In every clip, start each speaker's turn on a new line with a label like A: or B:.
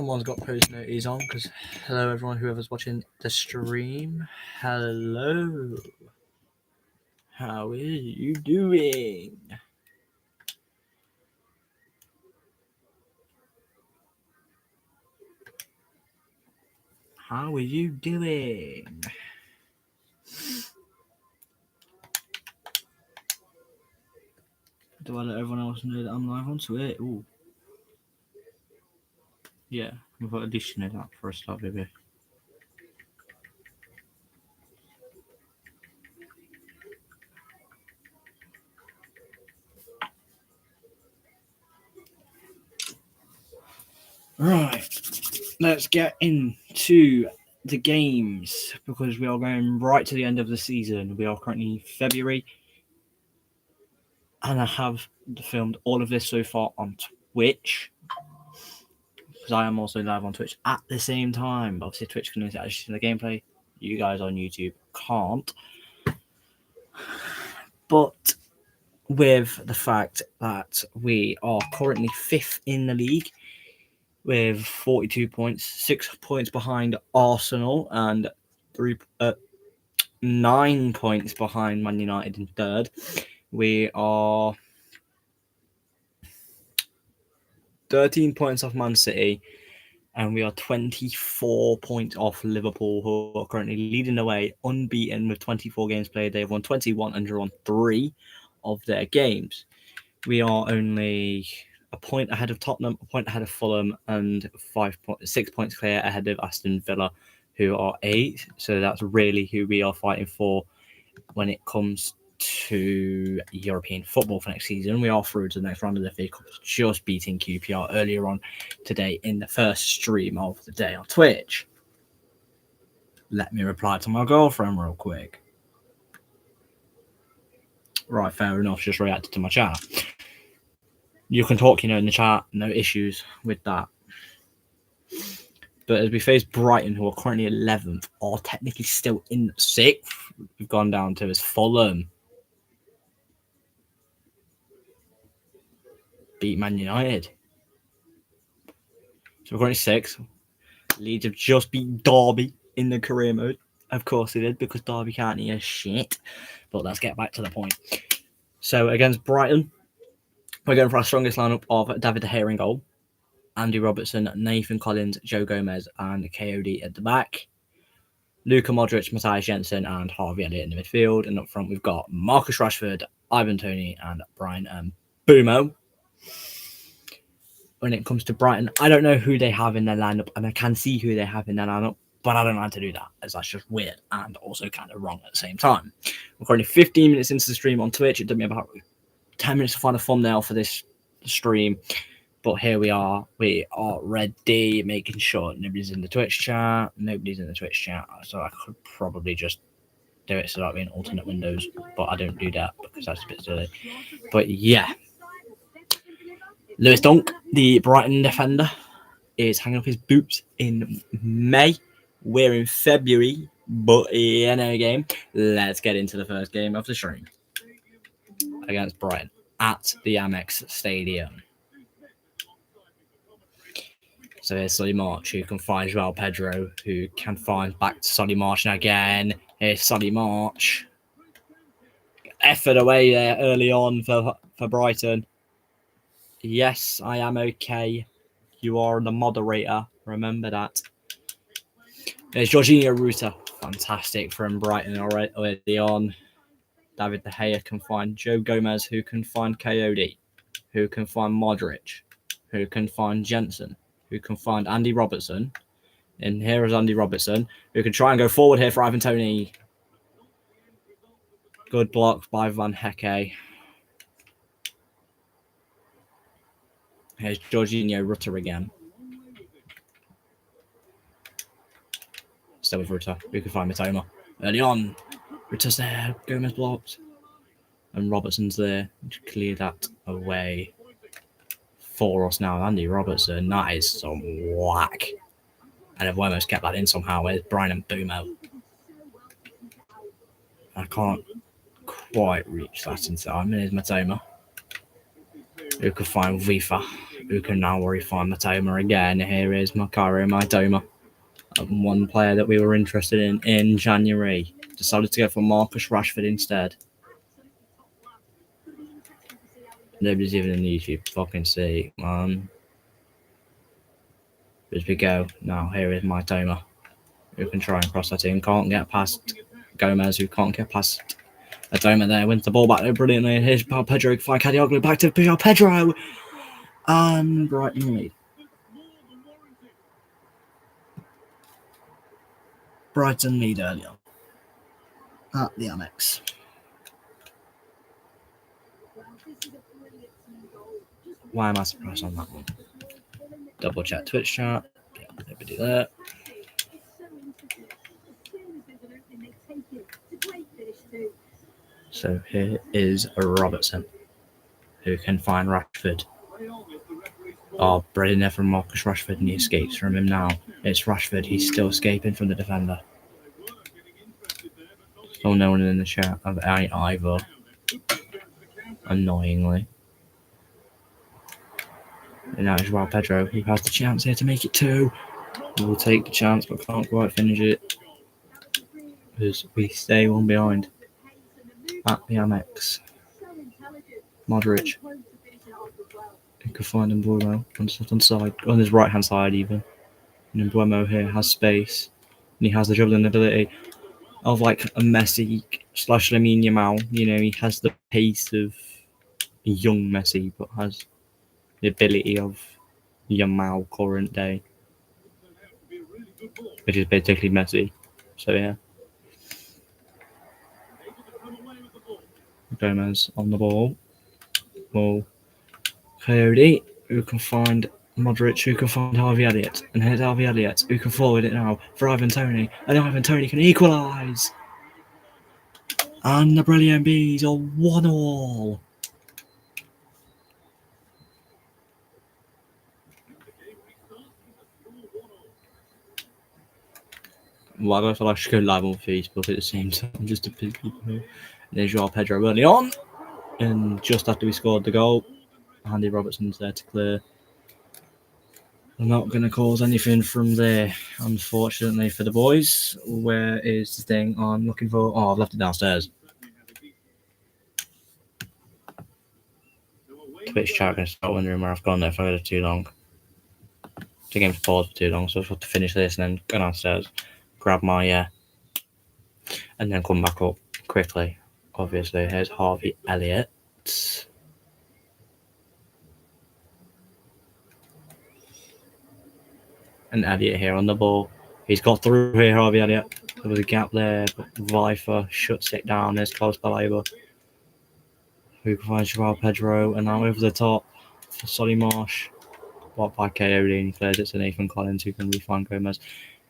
A: Someone's got post notices on because hello everyone, whoever's watching the stream. Hello. How are you doing? How are you doing? Do I let everyone else know that I'm live on Twitch? Ooh. Yeah, we've got at least know that for a start, baby. Right, let's get into the games because we are going right to the end of the season. We are currently February, and I have filmed all of this so far on Twitch because I am also live on Twitch at the same time. But obviously, Twitch can actually see the gameplay. You guys on YouTube can't. But with the fact that we are currently 5th in the league with 42 points, 6 points behind Arsenal, and 9 points behind Man United in 3rd. We are 13 points off Man City, and we are 24 points off Liverpool, who are currently leading the way, unbeaten with 24 games played. They've won 21 and drawn 3 of their games. We are only a point ahead of Tottenham, a point ahead of Fulham, and 6 points clear ahead of Aston Villa, who are 8. So that's really who we are fighting for when it comes to European football for next season. We are through to the next round of the FA Cup, just beating QPR earlier on today in the first stream of the day on Twitch. Let me reply to my girlfriend real quick. Right, fair enough. Just reacted to my chat. You can talk, in the chat. No issues with that. But as we face Brighton, who are currently 11th, are technically still in 6th. We've gone down to as Fulham. Beat Man United. So we're currently 6th. Leeds have just beat Derby in the career mode. Of course they did, because Derby can't hear shit. But let's get back to the point. So against Brighton, we're going for our strongest lineup of David De Gea in goal, Andy Robertson, Nathan Collins, Joe Gomez, and KOD at the back. Luka Modric, Matthias Jensen, and Harvey Elliott in the midfield. And up front, we've got Marcus Rashford, Ivan Toney, and Brian Mbeumo. When it comes to Brighton, I don't know who they have in their lineup, and I can see who they have in their lineup, but I don't like to do that, as that's just weird and also kind of wrong at the same time. We're currently 15 minutes into the stream on Twitch. It took me about 10 minutes to find a thumbnail for this stream, but here we are. We are ready, making sure nobody's in the Twitch chat. Nobody's in the Twitch chat, so I could probably just do it so that we in alternate windows, but I don't do that because that's a bit silly. But yeah. Lewis Dunk, the Brighton defender, is hanging up his boots in May. We're in February, but game. Let's get into the first game of the stream against Brighton at the Amex Stadium. So here's Solly March, who can find Joao Pedro, who can find back to Solly March. And again, here's Solly March. Effort away there early on for Brighton. Yes, I am okay. You are the moderator. Remember that. There's Jorginho Ruta. Fantastic from Brighton already on. David De Gea can find Joe Gomez, who can find KOD, who can find Modric, who can find Jensen, who can find Andy Robertson. And here is Andy Robertson, who can try and go forward here for Ivan Toney. Good block by Van Hecke. Here's Jorginho Ruta again. Still with Ruta. We can find Mitoma. Early on. Ruta's there. Gomez blocked. And Robertson's there to clear that away for us now. Andy Robertson. That is some whack. And I've almost kept that in somehow. Where's Brian Mbeumo? I can't quite reach that in time. Here's Mitoma, who could find Vifa. who can now refine Matoma again. Here is Makaru Matoma. One player that we were interested in January. Decided to go for Marcus Rashford instead. Nobody's even in the YouTube fucking seat, man. As we go, now here is Matoma, who can try and cross that in. Can't get past Gomez, who can't get past Matoma there. Wins the ball back there brilliantly. Here's Pedro, find Kadioglu, back to Pedro. And Brighton lead. Brighton lead earlier at the Amex. Why am I surprised on that one? Double check Twitch chat. Yeah, nobody there. So here is Robertson, who can find Rashford. Oh, brilliant there from Marcus Rashford, and he escapes from him now. It's Rashford, he's still escaping from the defender. Still no one in the chat of either, annoyingly. And now it's Joao Pedro, who has the chance here to make it 2. We'll take the chance, but can't quite finish it. Because we stay one behind at the Amex. Modric. You can find Mbeumo on his right hand side even. And Mbeumo here has space. And he has the dribbling ability of like a Messi / Lamine Yamal. You know, he has the pace of a young Messi, but has the ability of Yamal current day. Which is basically Messi. So yeah. Gomez on the ball. Ball. Coyote, who can find Modric, who can find Harvey Elliott. And here's Harvey Elliott, who can forward it now for Ivan Toney. And Ivan Toney can equalise. And the Brilliant Bees are 1-1. Well, I feel like I should go live on Facebook at the same time, just to piss people off. There's Joao Pedro early on. And just after we scored the goal, Andy Robertson's there to clear. I'm not going to cause anything from there, unfortunately, for the boys. Where is the thing I'm looking for? Oh, I've left it downstairs. Twitch chat going to start wondering where I've gone there if I go too long. The game's paused for too long, so I've got to finish this and then go downstairs, grab my and then come back up quickly. Obviously, here's Harvey Elliott. And Elliott here on the ball. He's got through here, Harvey Elliott. There was a gap there, but Vifer shuts it down. There's Carlos Baleba, who can find Joao Pedro, and now over the top for Solly Marsh. Blocked by Coyote, and he clears it to Nathan Collins, who can refine Gomez.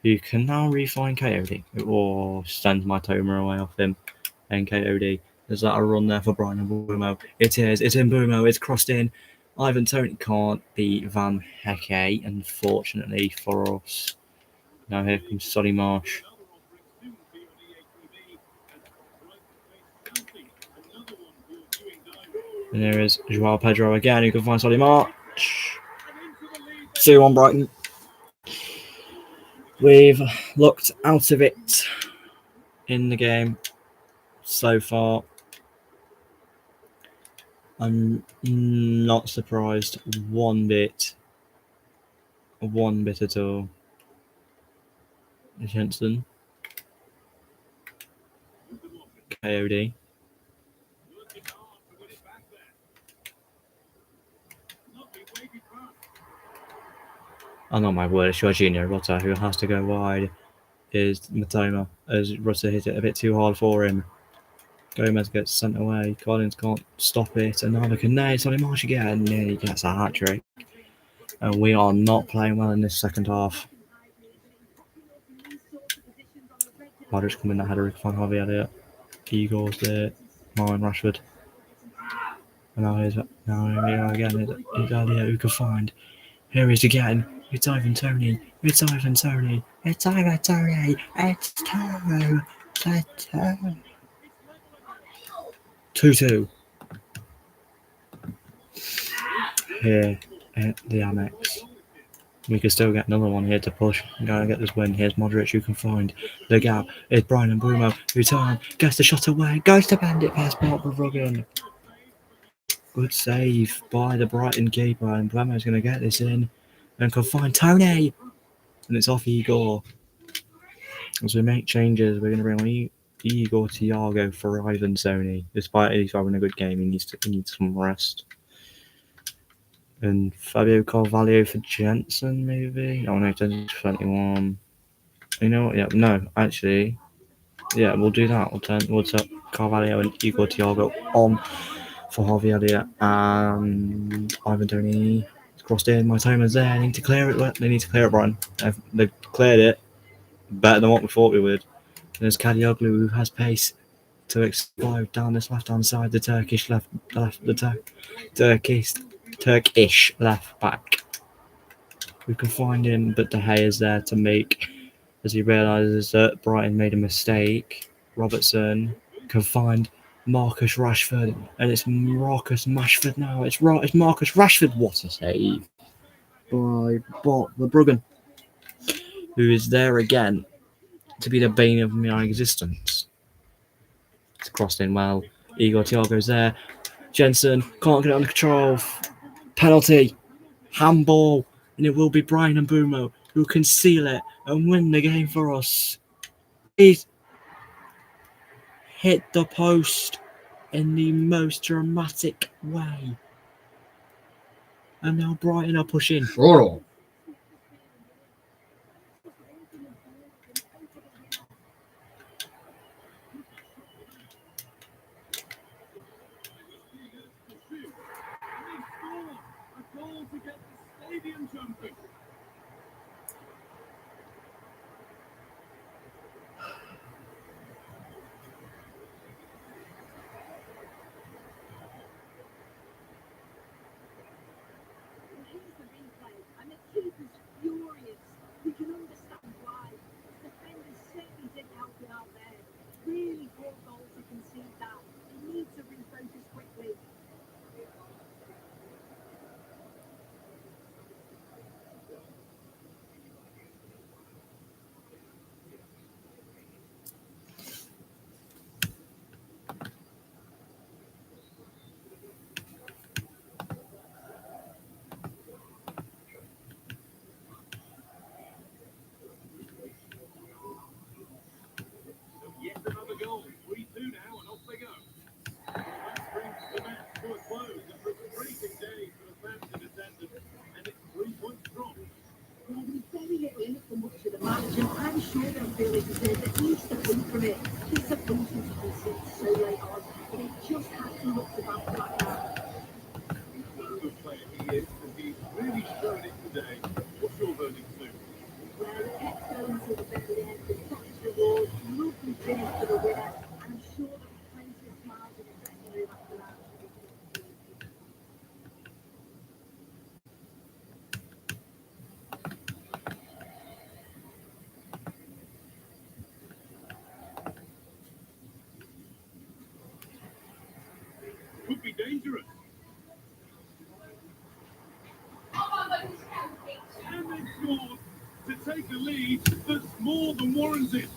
A: You can now refine Coyote. Or sends Matoma away off him. And Coyote. Is that a run there for Brian Mbeumo? It is. It's Mbeumo. It's crossed in. Ivan Toney can't beat Van Hecke, unfortunately for us. Now here comes Solly Marsh. And there is Joao Pedro again, who can find Solly Marsh. 2-1 Brighton. We've looked out of it in the game so far. I'm not surprised one bit at all. Jensen. Coyote. Oh, not my word, it's Jorginho Rutter who has to go wide. Is Matoma, as Rutter hit it a bit too hard for him. Gomez gets sent away. Collins can't stop it. And neither can they. Solly Marsh again. Nearly gets a hat trick. And we are not playing well in this second half. Modric coming in the header from Harvey Elliott. Eagles there. Marlon Rashford. And now here again. It's Elliott who can find. Here he is again. It's Ivan Toney. It's Ivan Toney. It's Ivan Toney. It's 2-2. Here at the Amex. We could still get another one here to push and go and get this win. Here's Modric who can find the gap. It's Brian and Bruno who turn, gets the shot away, goes to bend it past Mark Ruggan. Good save by the Brighton keeper, and Bremo's going to get this in and can find Tony. And it's off Igor. As we make changes, we're going to bring on Igor Thiago for Ivan Sony. Despite he's having a good game, he needs some rest. And Fabio Carvalho for Jensen, maybe? Oh no, 21. You know what? Yeah, no, actually. Yeah, we'll do that. We'll set Carvalho and Igor Thiago on for Javier and Ivan Toney. It's crossed in. My timer's there. They need to clear it. They need to clear it, Brian. They've cleared it better than what we thought we would. And there's Kadioglu who has pace to explode down this left-hand side. The Turkish Turkish left back. We can find him, but De Gea is there to make, as he realises that Brighton made a mistake. Robertson can find Marcus Rashford, and it's Marcus Rashford now. It's Marcus Rashford. What a save by the Bruggen, who is there again to be the bane of my existence. It's crossed in well. Igor Thiago's there. Jensen can't get it under control. Penalty. Handball. And it will be Brian and Mbeumo who can seal it and win the game for us. He's hit the post in the most dramatic way. And now Brighton are pushing.
B: Sure.
C: Could be dangerous. And they scored to take a lead that's more than warranted.